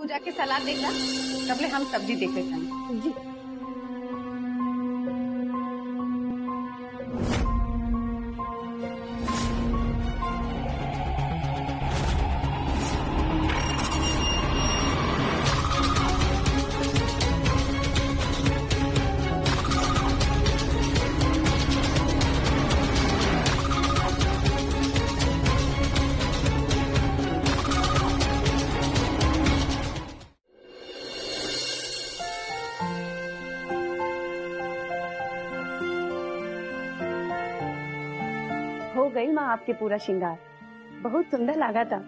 तू जाके सलाद देखा, तबले हम सब्जी देख लेते हैं। जी। हो गई माँ आपके पूरा श्रृंगार, बहुत सुंदर लगा था।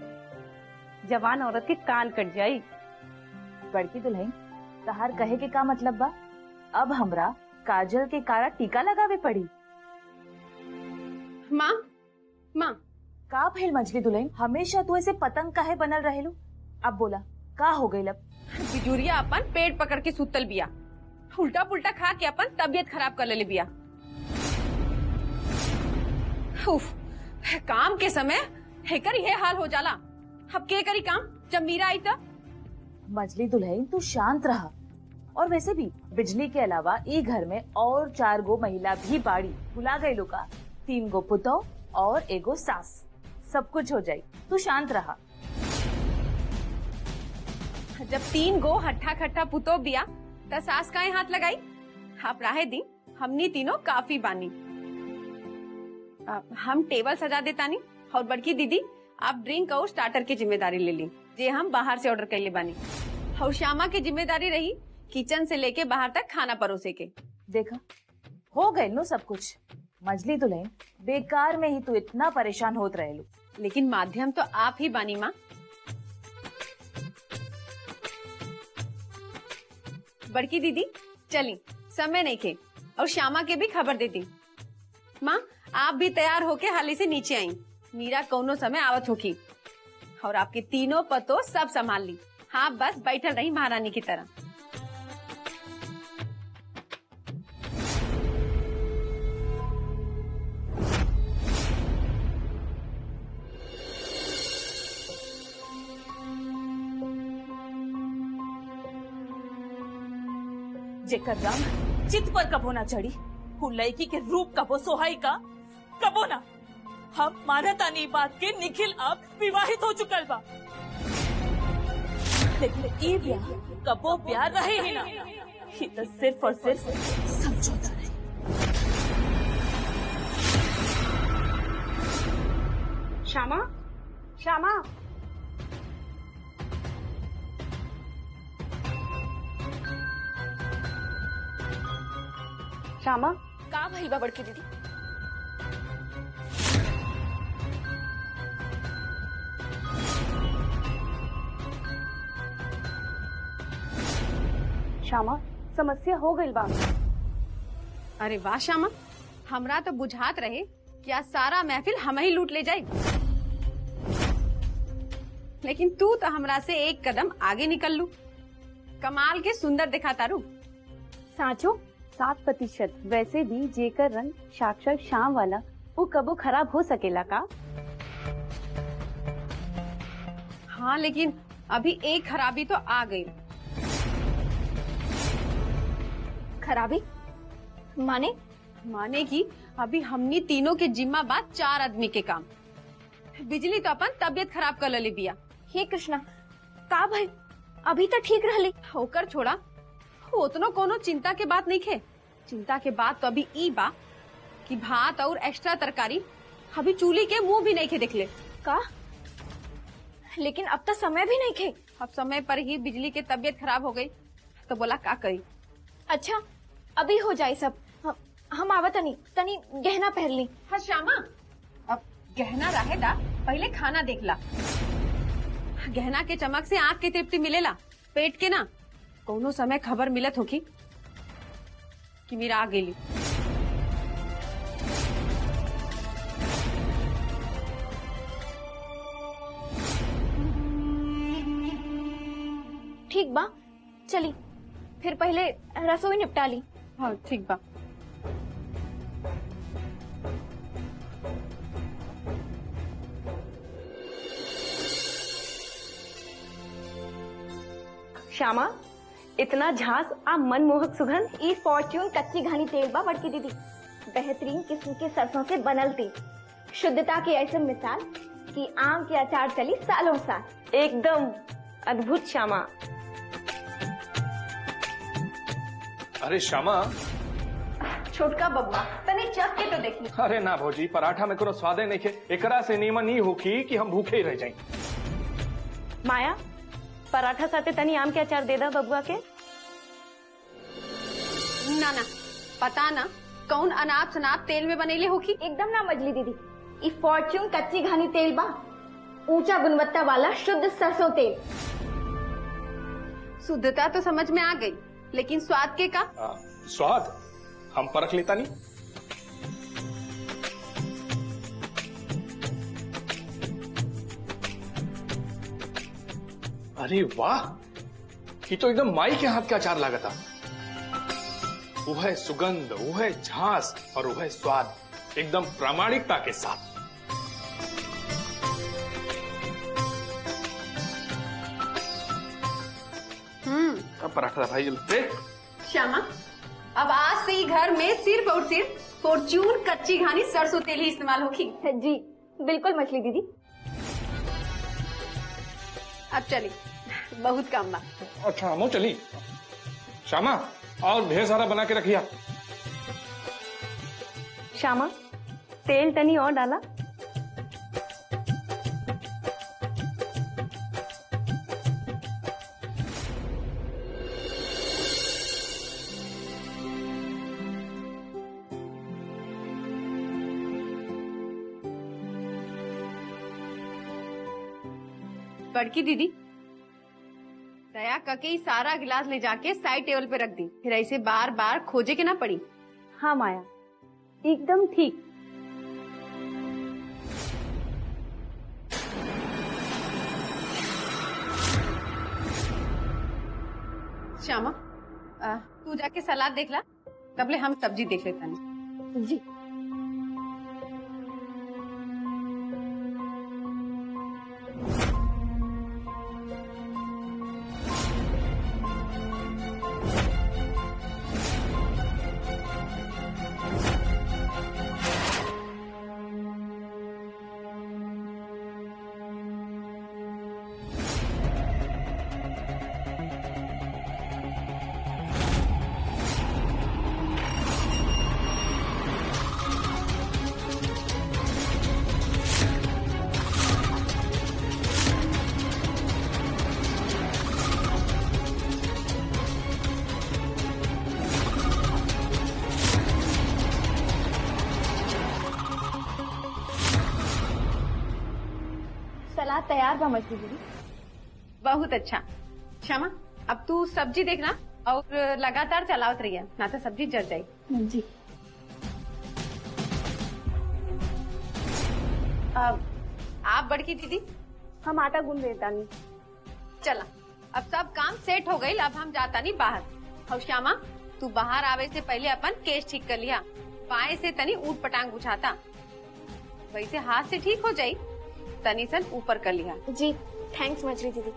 जवान औरत के कान कट जाई। बड़की दुल्हन, तहार कहे के का मतलब बा? अब हमरा काजल के कारा टीका लगावे पड़ी। माँ माँ का भइल मछली दुल्हन? हमेशा तू ऐसे पतंग काहे बनल रहेलू? अब बोला का हो गई? लब बिजुरिया अपन पेट पकड़ के सुतल बिया, उल्टा पुल्टा खा के अपन तबियत खराब कर ले बिया। उफ, काम के समय हेकर ये हाल हो जाला। अब के करी काम जब मीरा आई तो? मछली दुल्हन तू शांत रहा। और वैसे भी बिजली के अलावा ई घर में और 4 गो महिला भी बाड़ी। भुला गई लोका? 3 गो पुतो और एगो सास, सब कुछ हो जाये। तू शांत रहा। जब 3 गो हट्ठा खट्टा पुतो बिया त सास काहे हाथ लगाई? आप राहे दी, हमनी तीनों काफी बानी। हम टेबल सजा देतानी और बड़की दीदी आप ड्रिंक और स्टार्टर की जिम्मेदारी ले ली, जे हम बाहर से ऑर्डर कर ले बानी। और श्यामा की जिम्मेदारी रही किचन से लेके बाहर तक खाना परोसे के। देखा हो गए नो सब कुछ। मछली दुल्हन, बेकार में ही तू इतना परेशान होत रहेलू। लेकिन माध्यम तो आप ही बानी माँ। बड़की दीदी चली, समय नहीं खे, और श्यामा के भी खबर देती। माँ आप भी तैयार होके हाली से नीचे आई, मीरा कौनो समय आवत होगी। और आपके तीनों पतो सब संभाल ली। हाँ बस बैठल रही महारानी की तरह। जेकर रंग चित पर कबो ना चढ़ी, उ लड़की के रूप कबो सोहाई का कबो ना। हम मानतानी बात के निखिल अब विवाहित हो चुकल बा, लेकिन ई ब्याह कबो प्यार रहे ही ना। ये तो सिर्फ और सिर्फ समझौता रहे। श्यामा, श्यामा, श्यामा, का भइल बा बड़की दीदी? श्यामा, समस्या हो गई बा। अरे वाह श्यामा, हमरा तो बुझात रहे कि आज सारा महफिल हम ही लूट ले जाए, लेकिन तू तो हमरा से एक कदम आगे निकल लू। कमाल के सुंदर दिखा तारू। साचो 7%। वैसे भी जेकर रंग साक्षात शाम वाला, वो कबो खराब हो सकेला का? हाँ लेकिन अभी एक खराबी तो आ गई। खराबी माने? माने की अभी हमनी तीनों के जिम्मा बात 4 आदमी के काम। बिजली तो अपन तबियत खराब कर ले बिया। हे कृष्णा, का भाई अभी तो ठीक रहली। होकर छोड़ा, उतनो कोनो चिंता के बात नहीं खे। चिंता के बात तो अभी ई बा कि भात और एक्स्ट्रा तरकारी अभी चूल्ही के मुंह भी नहीं खे देखले का। लेकिन अब तो समय भी नहीं खे। अब समय पर ही बिजली के तबियत खराब हो गई तो बोला का करी। अच्छा अभी हो जाए सब। हम आवत तनी गहना पहन ली। हाँ श्यामा, अब गहना रहेदा, पहले खाना देख ला। गहना के चमक से आँख की तृप्ति मिलेला, पेट के ना। कोनो समय खबर मिलत होगी कि मीरा आ गेली। ठीक बा, चली फिर पहले रसोई निपटा ली। हाँ ठीक बा। श्यामा, इतना झांस आ मनमोहक सुगंध। ई फॉर्च्यून कच्ची घानी तेल बा बड़की दीदी, बेहतरीन किस्म के सरसों से बनल तेल, शुद्धता की ऐसी मिसाल कि आम के अचार चली सालों साल। एकदम अद्भुत श्यामा। अरे श्यामा, छोटका बब्बा तने चख के तो देखी। अरे ना भौजी, पराठा में कोनो स्वादे नहीं खे, एकरा से नीमन नहीं होखी कि हम भूखे ही रह जाएं। माया, पराठा साथे तनी आम के अचार दे दा बबुआ के। ना ना, पता ना कौन अनाप शनाप तेल में बनेले होखी। एकदम ना मजली दीदी, ई फॉर्च्यून कच्ची घानी तेल बा, ऊंचा गुणवत्ता वाला शुद्ध सरसों तेल। शुद्धता तो समझ में आ गई, लेकिन स्वाद के का? स्वाद हम परख लेता नहीं। अरे वाह, ये तो एकदम माई के हाथ का अचार लगा था। वह सुगंध, वह झांस और वह स्वाद एकदम प्रामाणिकता के साथ। अब पराठा भाई जल्दी। श्यामा, अब आज से ही घर में सिर्फ और सिर्फ फॉर्च्यून कच्ची घानी सरसों तेल ही इस्तेमाल होगी। जी बिल्कुल मछली दीदी। अब चली, बहुत काम बा। अच्छा हमो चली। श्यामा, और ढेर सारा बना के रखिया। श्यामा, तेल तनी और डाला। बड़की दीदी, दया करके ही सारा गिलास ले जाके साइड टेबल पे रख दी, फिर ऐसे बार बार खोजे के ना पड़ी। हाँ माया, एकदम ठीक। श्यामा, तू जाके सलाद देख ला, तबले हम सब्जी देख लेता नहीं। जी सलाद तैयार बा मछली दीदी। बहुत अच्छा। श्यामा, अब तू सब्जी देखना और लगातार चलावत रहिए, ना तो सब्जी जल जाए। जी अब आप बड़की दीदी, हम आटा गूंद देता नहीं। चला, अब सब काम सेट हो गई, अब हम जाता नहीं बाहर। और श्यामा, तू बाहर आवे से पहले अपन केस ठीक कर लिया, पाए से तनी ऊट पटांग बुझाता, वैसे हाथ से ठीक हो जाई, तनी सन ऊपर कर लिया। जी थैंक्स मछली दीदी।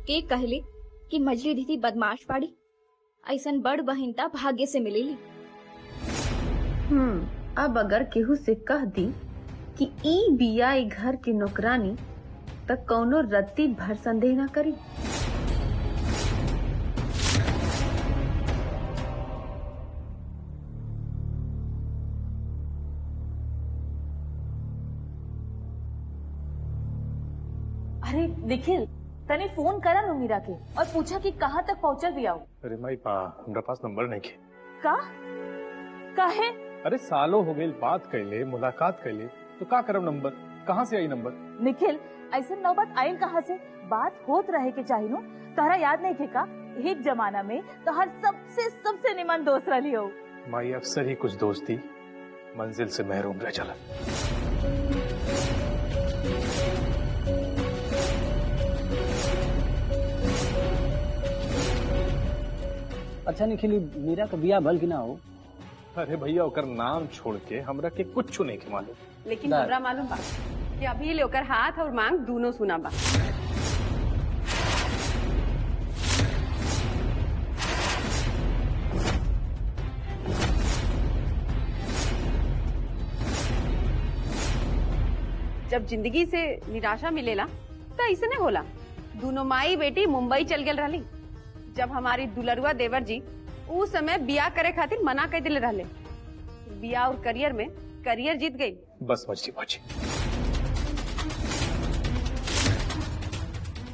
के कहले कि मछली दीदी बदमाश पाड़ी, ऐसन बड़ बहिनता भाग्य से मिलेली। अब अगर केहू से कह दी कि ई बिया ई घर की नौकरानी, तक कौनो रत्ती भर संदेह ना करी। अरे निखिल, तने फोन करा नु मीरा के और पूछा कि कहाँ तक पहुँचल भी आओ। अरे माई पा, हमरा पास नंबर नहीं के। का है? अरे सालों हो गए बात कैले, मुलाकात कैले, तो का करब नंबर, कहाँ से आई नंबर? निखिल, ऐसे नौबत आयल कहाँ से? बात होत रहे के चाहिए नो, तारा याद नहीं थे का? एक जमाना में तो हर सबसे सबसे निमन दोस्त रही हो। माई अक्सर ही कुछ दोस्ती मंजिल से महरूम रह चला। अच्छा निखिल, मीरा का बिया भल की ना हो? अरे भैया ओकर नाम छोड़ के हमरा के कुछ नहीं के मालूम। लेकिन हमरा मालूम बा कि अभी ले ओकर हाथ और मांग दोनों सुना बा। जब जिंदगी से निराशा मिलेला तो ऐसे नहीं होला। दोनों माई बेटी मुंबई चल गए रही। जब हमारी दुलरुआ देवर जी उस समय बिया करे खातिर मना कर दिले रहले। बिया और करियर में करियर जीत गई। बस मछली पहुंची,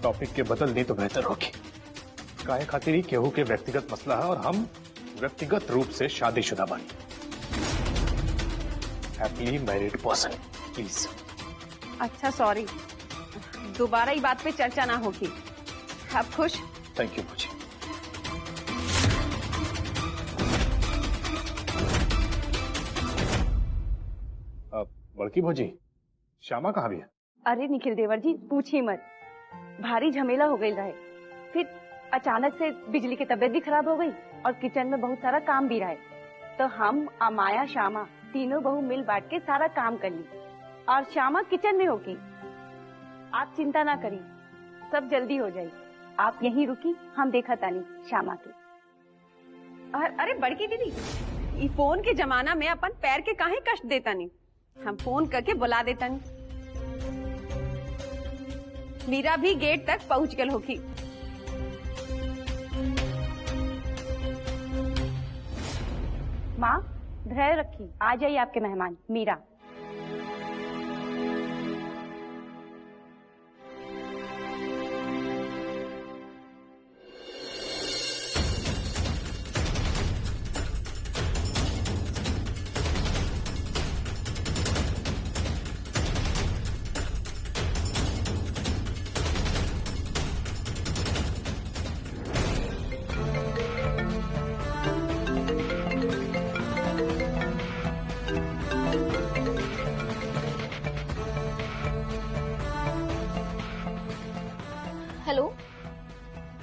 टॉपिक के बदल दी तो बेहतर होगी। काहे खातिर ही केहू के व्यक्तिगत मसला है और हम व्यक्तिगत रूप से शादीशुदा बानी। Happily married person, please. अच्छा सॉरी, दोबारा ये बात पे चर्चा ना होगी। आप खुश? थैंक यू मुझे। बड़की भौजी, श्यामा कहाँ भी है? अरे निखिल देवर जी पूछी मत, भारी झमेला हो गई रहे। फिर अचानक से बिजली की तबीयत भी खराब हो गई और किचन में बहुत सारा काम भी रहे। तो हम अमाया श्यामा तीनों बहू मिल बांट के सारा काम कर ली और श्यामा किचन में होगी। आप चिंता ना करिए, सब जल्दी हो जाए। आप यहीं रुकी, हम देखा तानी श्यामा के। अरे बड़की दीदी, ये फोन के जमाना में अपन पैर के काहे कष्ट देता नहीं। हम फोन करके बुला देता नहीं। मीरा भी गेट तक पहुंच गल होगी। माँ धैर्य रखी, आ जाइए आपके मेहमान मीरा। हेलो,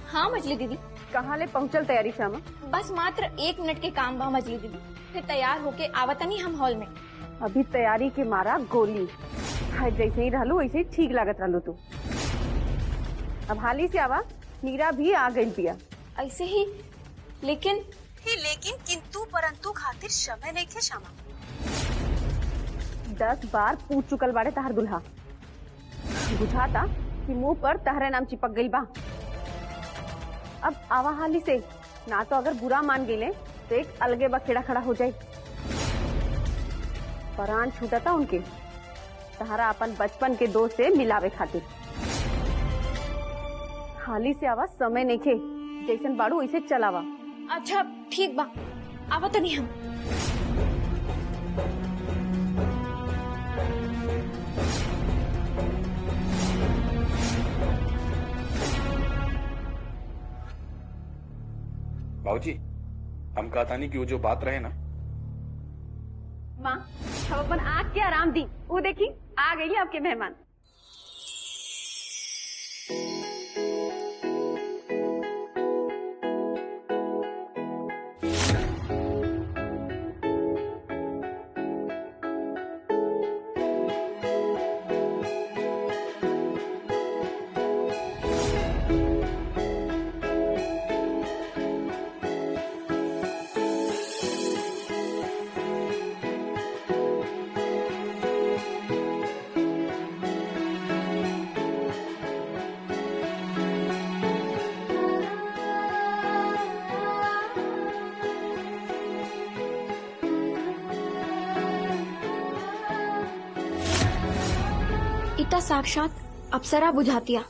हाँ मछली दीदी। कहाँ ले पहुंचल तैयारी श्यामा? बस मात्र 1 मिनट के काम बा मछली दीदी, फिर तैयार होके आवतनी हम हॉल में। अभी तैयारी के मारा गोली। हाँ, जैसे ही रहलू वैसे ही ठीक लागत रहलू तू। अब हाली से आवा, मीरा भी आ गई पिया। ऐसे ही लेकिन किंतु परंतु खातिर समय नहीं थे श्यामा। 10 बार पूछ चुकल बाड़े तहार दुल्हा। बुझाता कि मुंह पर तहरे नाम चिपक गई बा। अब आवा हाली से, ना तो अगर बुरा मान गईले तो एक अलगे बखेड़ा खड़ा हो जाए। परान छूटा था उनके तहारा अपन बचपन के दोस्त से मिलावे खातिर। हाली से आवा, समय नहीं खे। जैसन बाड़ू वैसे चलावा। अच्छा ठीक बा, आवतनी हम। बाबूजी, हम कहता नहीं कि वो जो बात रहे ना। माँ, हम अपन आँख के आराम दी। वो देखी आ गई आपके मेहमान। इतना साक्षात अप्सरा बुझातिया।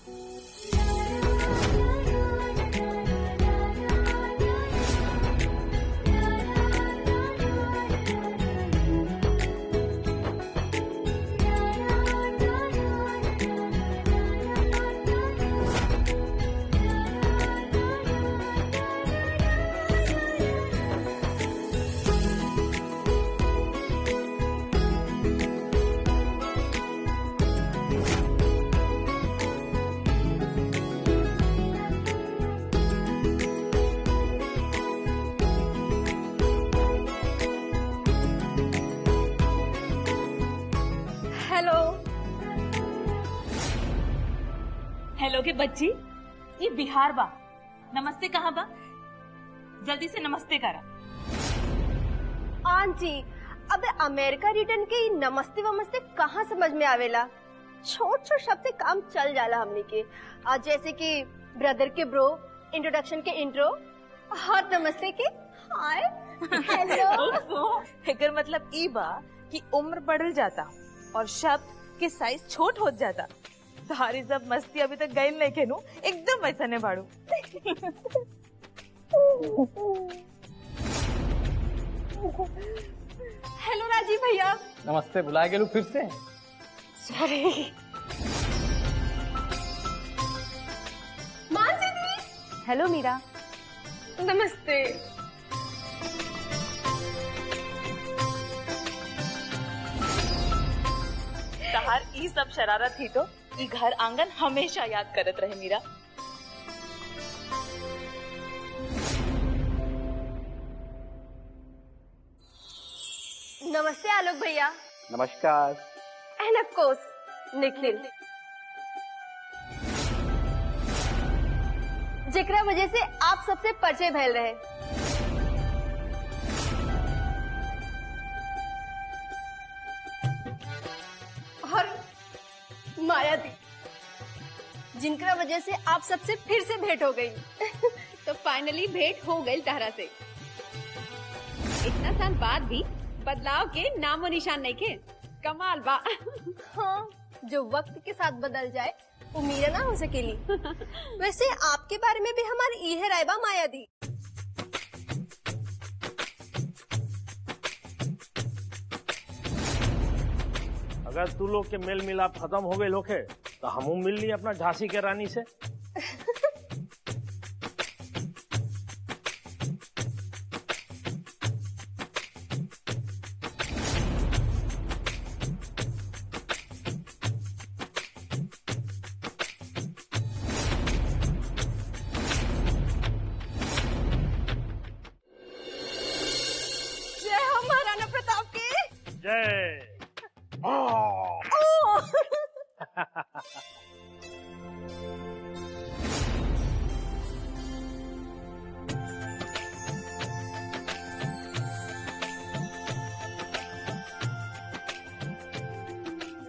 के बच्ची, ये बिहार बा, नमस्ते कहाँ बा? जल्दी से नमस्ते करा। आंटी, अबे अमेरिका रिटर्न के नमस्ते वमस्ते कहाँ समझ में आवेला? छोट छोट शब्द से काम चल जाला हमनी के। आज जैसे कि ब्रदर के ब्रो, इंट्रोडक्शन के इंट्रो, और नमस्ते के हाय, हेलो। एकर मतलब ई बा कि उम्र बढ़ल जाता और शब्द के साइज छोट हो जाता। तुम्हारी सब मस्ती अभी तक गई नहीं खेनू, एकदम वैसा ने बाड़ू। हेलो राजीव भैया। नमस्ते, बुलाए गेलू फिर से? सॉरी। मानसी दी। हेलो मीरा। नमस्ते। तहार ई सब शरारत ही तो ई घर आंगन हमेशा याद करत रहे मीरा। नमस्ते आलोक भैया। नमस्कार। एंड ऑफ कोर्स निखिल, जेकरा वजह से आप सबसे परिचय भइल रहे। और माया दी, जिनकरा वजह से आप सबसे फिर से भेंट हो गई। तो फाइनली भेंट हो गई तहरा से। इतना साल बाद भी बदलाव के नामो निशान नहीं के। कमाल बा। हाँ, जो वक्त के साथ बदल जाए वो मीरा ना हो सकेली। वैसे आपके बारे में भी हमारी यह राय बा माया दी। अगर तू लोग के मेल मिलाप खत्म हो गए लोग है तो हमू मिल ली अपना झांसी के रानी से। जय हो महाराणा प्रताप की। जय।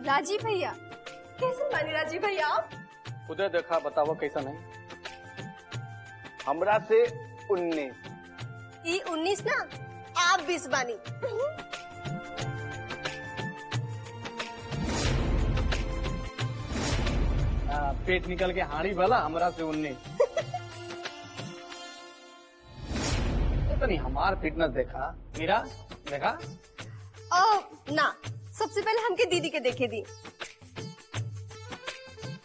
राजीव भैया, कैसे माने राजीव भैया आप? खुदे देखा, बताओ कैसा नहीं? हमरा से 19। ई 19 ना, आप 20 बानी। पेट निकल के हाड़ी भला, हमरा से 19। तो नहीं, हमार फिटनेस देखा मीरा, देखा? ना, सबसे पहले हमके दीदी के देखे दी।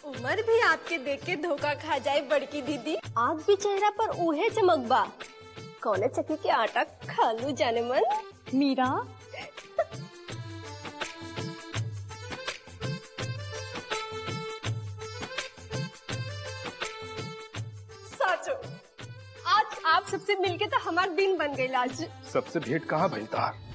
उम्र भी आपके देख के धोखा खा जाए बड़की दीदी। आज भी चेहरा पर उहे चमक बा। कौने चक्की के आटा खा लू जाने मन। मीरा, साचो, आज आप सबसे मिलके तो हमार दिन बन गई। आज सबसे भेंट कहाँ भइल तार?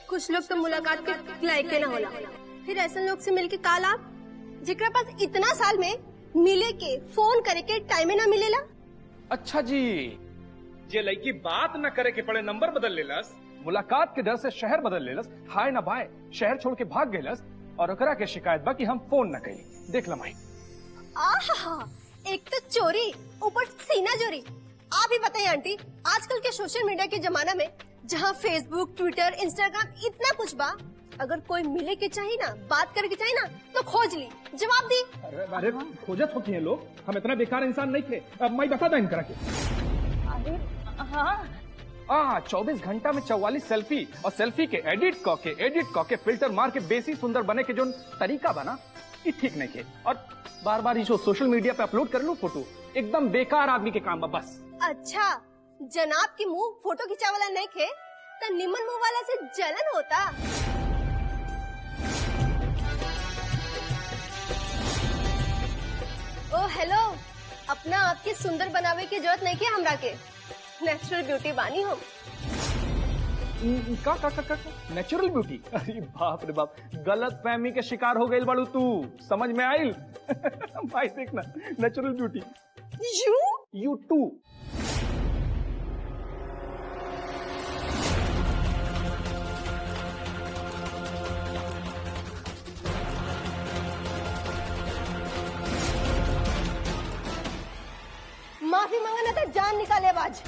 कुछ लोग तो मुलाकात के लायक के ना होला, फिर ऐसे लोग से मिलके का लाभ, जेकरा पास इतना साल में मिले के, फोन करे के टाइम ना मिलेला। अच्छा जी, जे लड़की बात न करे के पड़े नंबर बदल लेलस, मुलाकात के डर से शहर बदल लेलस, हाय ना बाय शहर छोड़ के भाग गेलस, और ओकरा के शिकायत बा कि हम फोन न करी। देख लमाई। आहा, एक तो चोरी, ऊपर सीना चोरी। आप ही बताइए आंटी, आजकल के सोशल मीडिया के जमाना में जहाँ फेसबुक, ट्विटर, इंस्टाग्राम इतना कुछ बा, अगर कोई मिले के चाहिए ना, बात करे के चाहिए ना, तो खोज ली, जवाब दी। अरे खोजत होती हैं लोग, हम इतना बेकार इंसान नहीं थे। अब मैं बता दा इनकरा के। अरे हाँ, 24 घंटा में 44 सेल्फी, और सेल्फी के एडिट के फिल्टर मार के बेसी सुंदर बने के जो तरीका बना, ये ठीक नहीं के। और बार बार जो सोशल मीडिया पे अपलोड कर लो फोटो, एकदम बेकार आदमी के काम बा बस। अच्छा, जनाब की मुंह फोटो खिंचा वाला नहीं खे, तो निमन मुंह वाला से जलन होता। ओ हेलो, अपना आपके सुंदर बनावे की जरूरत नहीं के हमरा के, नेचुरल ब्यूटी बानी हम। का नेचुरल ब्यूटी? अरे बाप रे बाप, गलत फहमी के शिकार हो गई बाड़ू तू, समझ में आइल? भाई देखना, नेचुरल ब्यूटी यू टू। माफी मांगना था जान निकाले बाज।